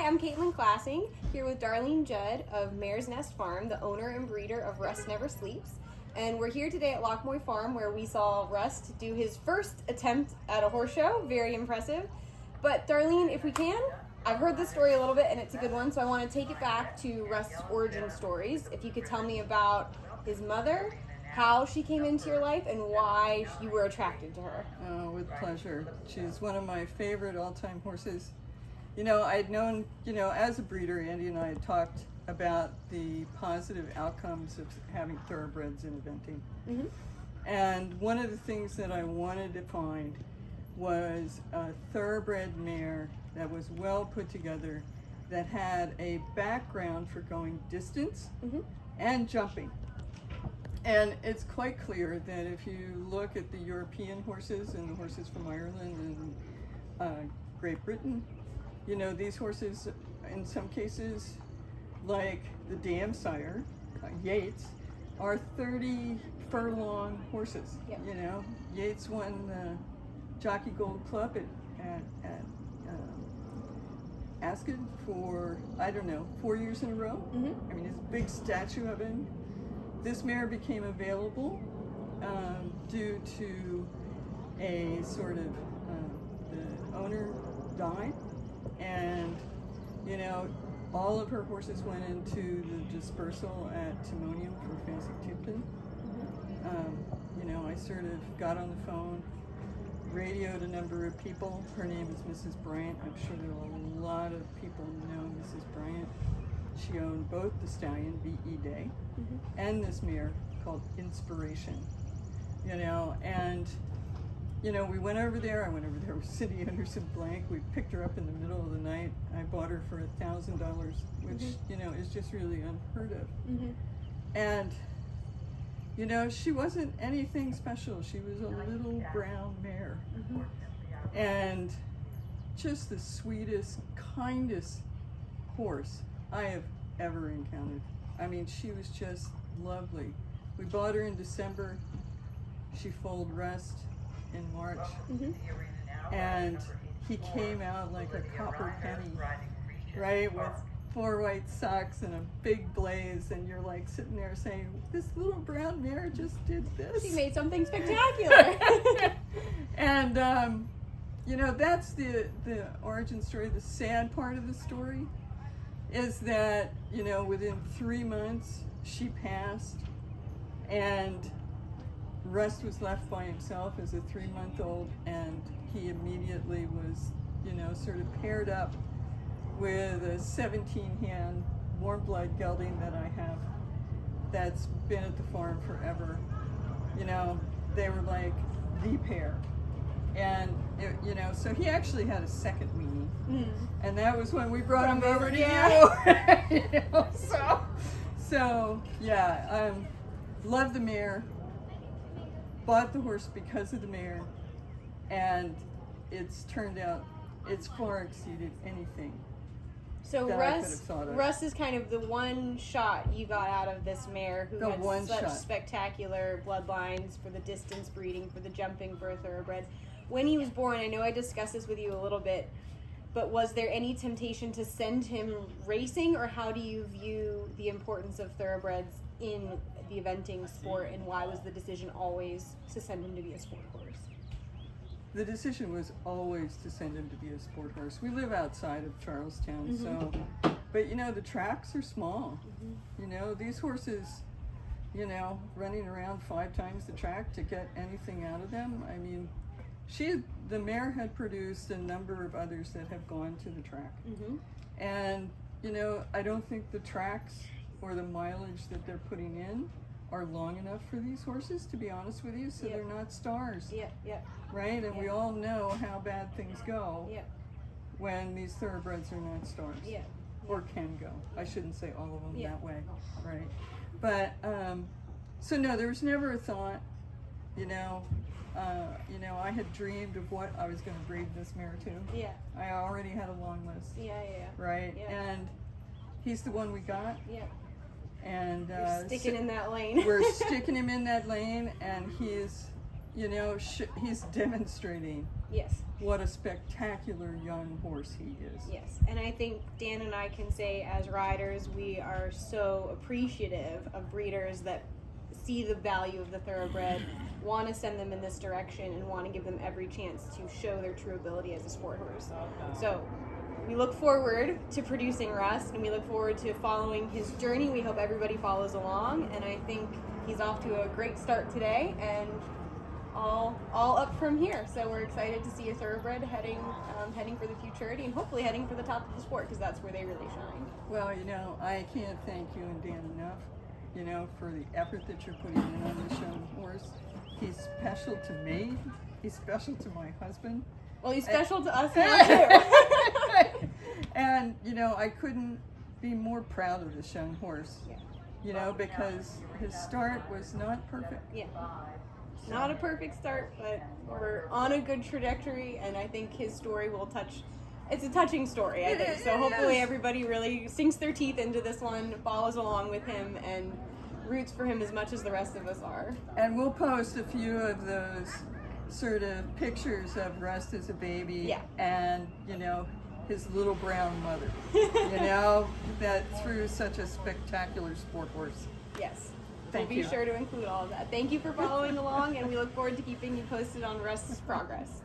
I'm Caitlin Classing, here with Darlene Judd of Mare's Nest Farm, the owner and breeder of Rust Never Sleeps. And we're here today at Lockmoy Farm where we saw Rust do his first attempt at a horse show. Very impressive. But Darlene, if we can, I've heard this story a little bit and it's a good one, so I want to take it back to Rust's origin stories. If you could tell me about his mother, how she came into your life, and why you were attracted to her. Oh, with pleasure. She's one of my favorite all-time horses. You know, I'd known, as a breeder, Andy and I had talked about the positive outcomes of having thoroughbreds in eventing. Mm-hmm. And one of the things that I wanted to find was a thoroughbred mare that was well put together, that had a background for going distance and jumping. And it's quite clear that if you look at the European horses and the horses from Ireland and Great Britain, these horses, in some cases, like the dam sire, Yates, are 30 furlong horses. Yep. Yates won the Jockey Gold Club at Ascot for, 4 years in a row. Mm-hmm. I mean, there's a big statue of him. This mare became available due to a sort of, the owner died, and all of her horses went into the dispersal at Timonium for Fancy Tipton. I sort of got on the phone, radioed a number of people. Her name is Mrs. Bryant. I'm sure there are a lot of people who know Mrs. Bryant. She owned both the stallion, B.E. Day, and this mare called Inspiration. And we went over there. I went over there with Cindy Anderson Blank. We picked her up in the middle of the night. I bought her for $1,000, which, is just really unheard of. Mm-hmm. And, she wasn't anything special. She was a little brown mare. Mm-hmm. And just the sweetest, kindest horse I have ever encountered. I mean, she was just lovely. We bought her in December. She foaled Rust in March. Mm-hmm. And he came out like a copper penny, right, with 4 white socks and a big blaze, and you're like sitting there saying, this little brown mare just did this. She made something spectacular. And that's the origin story. The sad part of the story is that, within 3 months she passed, and Rust was left by himself as a 3-month-old, and he immediately was, sort of paired up with a 17-hand warm blood gelding that I have that's been at the farm forever. They were like the pair. And, so he actually had a second weenie. And that was when we brought him over to you. So, yeah, love the mare, bought the horse because of the mare, and it's turned out it's far exceeded anything. So Russ is kind of the one shot you got out of this mare who had such spectacular bloodlines for the distance breeding, for the jumping, for a thoroughbred. When he was born, I know I discussed this with you a little bit, but was there any temptation to send him racing, or how do you view the importance of thoroughbreds in the eventing sport, and why was the decision always to send him to be a sport horse? The decision was always to send him to be a sport horse. We live outside of Charlestown, but the tracks are small. These horses, running around 5 times the track to get anything out of them. I mean, the mare had produced a number of others that have gone to the track. And, I don't think the tracks or the mileage that they're putting in are long enough for these horses, to be honest with you, so they're not stars. Right? And we all know how bad things go when these thoroughbreds are not stars. Or can go. I shouldn't say all of them that way. Right? But, so no, there was never a thought, I had dreamed of what I was going to breed this mare to. I already had a long list. Right? And he's the one we got. And you're sticking in that lane. We're sticking him in that lane, and he is you know, he's demonstrating what a spectacular young horse he is. Yes, and I think Dan and I can say as riders, we are so appreciative of breeders that see the value of the thoroughbred, want to send them in this direction, and want to give them every chance to show their true ability as a sport horse. So we look forward to producing Russ, and we look forward to following his journey. We hope everybody follows along, and I think he's off to a great start today, and all up from here. So we're excited to see a thoroughbred heading for the Futurity, and hopefully heading for the top of the sport, because that's where they really shine. Well, you know, I can't thank you and Dan enough, you know, for the effort that you're putting in on this young horse. He's special to me. He's special to my husband. Well, he's special to us now too. And, you know, I couldn't be more proud of this young horse. Yeah. You know, because his start was not perfect. Yeah. Not a perfect start, but we're on a good trajectory, and I think his story will it's a touching story, I think. So hopefully everybody really sinks their teeth into this one, follows along with him, and roots for him as much as the rest of us are. And we'll post a few of those sort of pictures of Rust as a baby and, you know, his little brown mother, you know, that threw such a spectacular sport horse. Yes. Thank you. We'll be sure to include all of that. Thank you for following along, and we look forward to keeping you posted on Rust's progress.